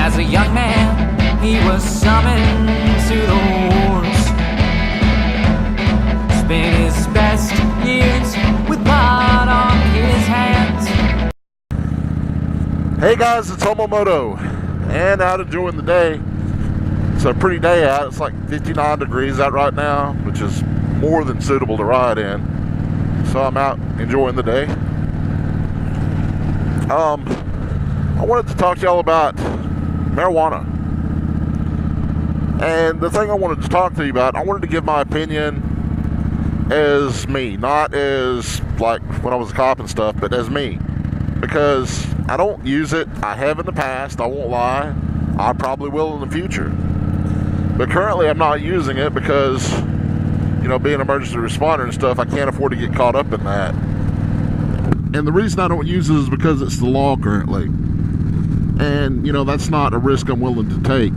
As a young man, he was summoned to the wars. Spent his best years with blood on his hands. Hey guys, it's HomoMoto, and out enjoying the day. It's a pretty day out. It's like 59 degrees out right now, which is more than suitable to ride in. So I'm out enjoying the day. I wanted to talk to y'all about marijuana. And the thing I wanted to talk to you about, I wanted to give my opinion as me, not as like when I was a cop and stuff, but as me. Because I don't use it. I have in the past, I won't lie. I probably will in the future. But currently I'm not using it because, you know, being an emergency responder and stuff, I can't afford to get caught up in that. And the reason I don't use it is because it's the law currently. And, you know, that's not a risk I'm willing to take.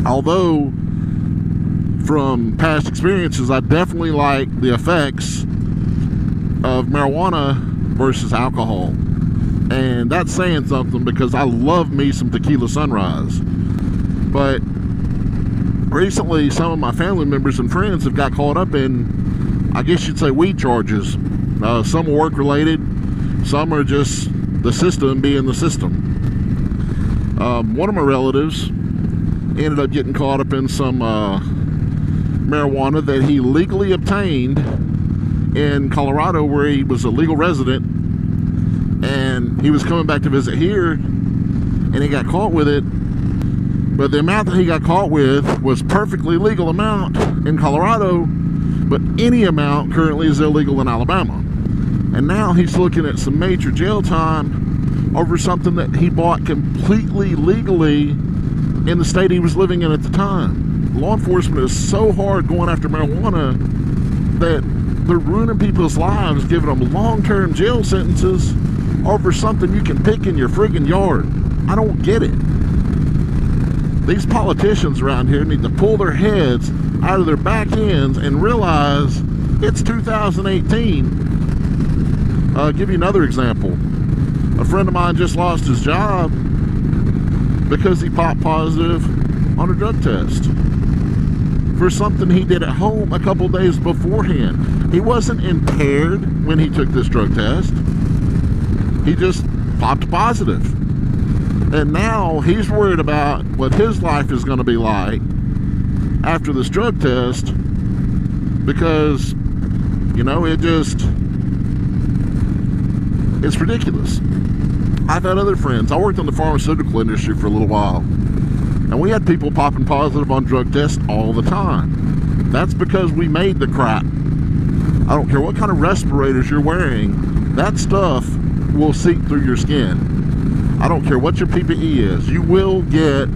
Although, from past experiences, I definitely like the effects of marijuana versus alcohol. And that's saying something because I love me some tequila sunrise. But recently, some of my family members and friends have got caught up in, I guess you'd say, weed charges. Some are work-related, some are just the system being the system. One of my relatives ended up getting caught up in some marijuana that he legally obtained in Colorado, where he was a legal resident, and he was coming back to visit here, and he got caught with it. But the amount that he got caught with was perfectly legal amount in Colorado, but any amount currently is illegal in Alabama. And now he's looking at some major jail time over something that he bought completely legally in the state he was living in at the time. Law enforcement is so hard going after marijuana that they're ruining people's lives, giving them long-term jail sentences over something you can pick in your friggin' yard. I don't get it. These politicians around here need to pull their heads out of their back ends and realize it's 2018. I'll give you another example. A friend of mine just lost his job because he popped positive on a drug test for something he did at home a couple days beforehand. He wasn't impaired when he took this drug test. He just popped positive. And now he's worried about what his life is going to be like after this drug test because, you know, it's ridiculous. I've had other friends. I worked in the pharmaceutical industry for a little while, and we had people popping positive on drug tests all the time. That's because we made the crap. I don't care what kind of respirators you're wearing, that stuff will seep through your skin. I don't care what your PPE is. You will get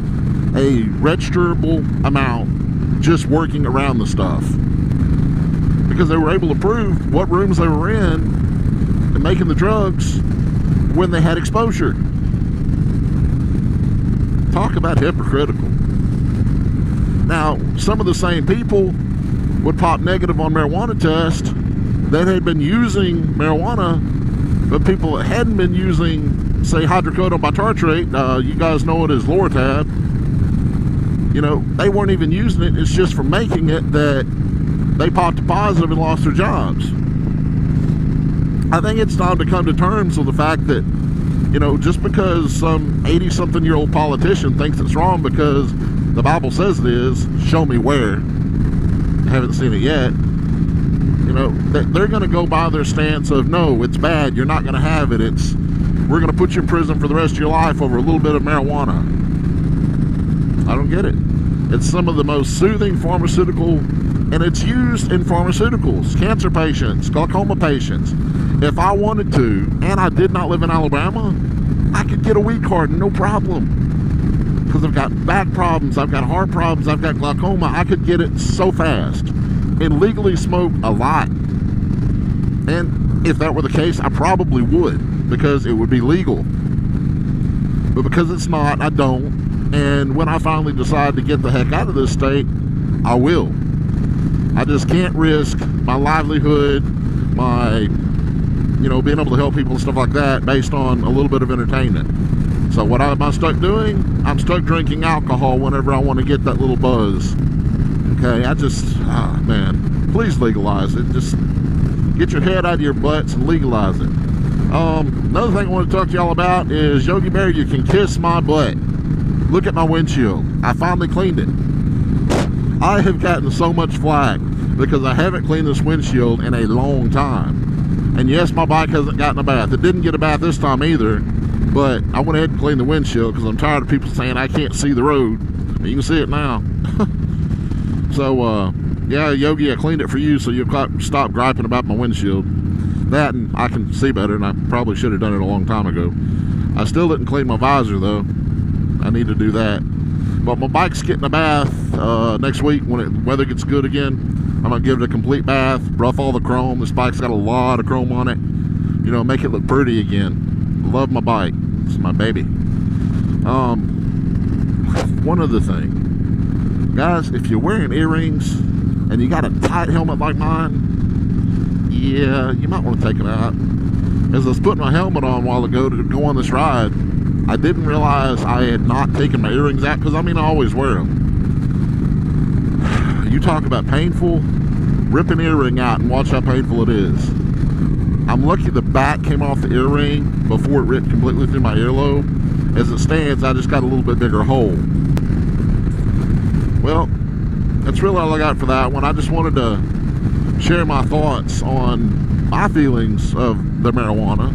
a registerable amount just working around the stuff. Because they were able to prove what rooms they were in and making the drugs when they had exposure. Talk about hypocritical. Now, some of the same people would pop negative on marijuana tests that had been using marijuana, but people that hadn't been using, say, hydrocodone bitartrate, you guys know it as Lortab, you know, they weren't even using it. It's just from making it that they popped positive and lost their jobs. I think it's time to come to terms with the fact that, you know, just because some 80-something-year-old politician thinks it's wrong because the Bible says it is, show me where. I haven't seen it yet. You know, they're going to go by their stance of, no, it's bad, you're not going to have it, we're going to put you in prison for the rest of your life over a little bit of marijuana. I don't get it. It's some of the most soothing pharmaceutical, and it's used in pharmaceuticals, cancer patients, glaucoma patients. If I wanted to, and I did not live in Alabama, I could get a weed card, no problem. Because I've got back problems, I've got heart problems, I've got glaucoma. I could get it so fast and legally smoke a lot. And if that were the case, I probably would, because it would be legal. But because it's not, I don't. And when I finally decide to get the heck out of this state, I will. I just can't risk my livelihood, my, you know, being able to help people and stuff like that based on a little bit of entertainment. So what am I stuck doing? I'm stuck drinking alcohol whenever I want to get that little buzz. Okay, man, please legalize it. Just get your head out of your butts and legalize it. Another thing I want to talk to y'all about is Yogi Bear, you can kiss my butt. Look at my windshield. I finally cleaned it. I have gotten so much flack because I haven't cleaned this windshield in a long time. And yes, my bike hasn't gotten a bath. It didn't get a bath this time either, but I went ahead and cleaned the windshield because I'm tired of people saying I can't see the road. You can see it now. So, yeah, Yogi, I cleaned it for you so you'll stop griping about my windshield. That, and I can see better, and I probably should have done it a long time ago. I still didn't clean my visor, though. I need to do that. But my bike's getting a bath next week when the weather gets good again. I'm going to give it a complete bath, rough all the chrome. This bike's got a lot of chrome on it. You know, make it look pretty again. Love my bike. It's my baby. One other thing. Guys, if you're wearing earrings and you got a tight helmet like mine, yeah, you might want to take it out. As I was putting my helmet on a while ago to go on this ride, I didn't realize I had not taken my earrings out, because I mean I always wear them. You talk about painful, rip an earring out and watch how painful it is. I'm lucky the back came off the earring before it ripped completely through my earlobe. As it stands, I just got a little bit bigger hole. Well, that's really all I got for that one. I just wanted to share my thoughts on my feelings of the marijuana.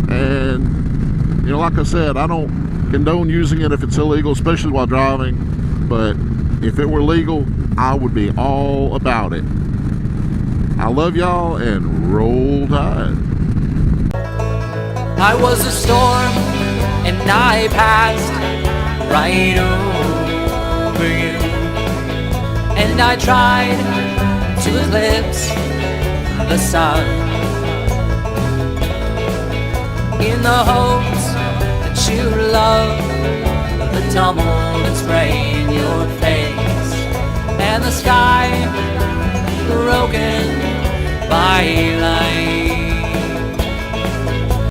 And, you know, like I said, I don't condone using it if it's illegal, especially while driving. But if it were legal, I would be all about it. I love y'all, and roll tide. I was a storm and I passed right over you, and I tried to eclipse the sun in the hopes that you love the tumble and spray in your face, and the sky broken by light.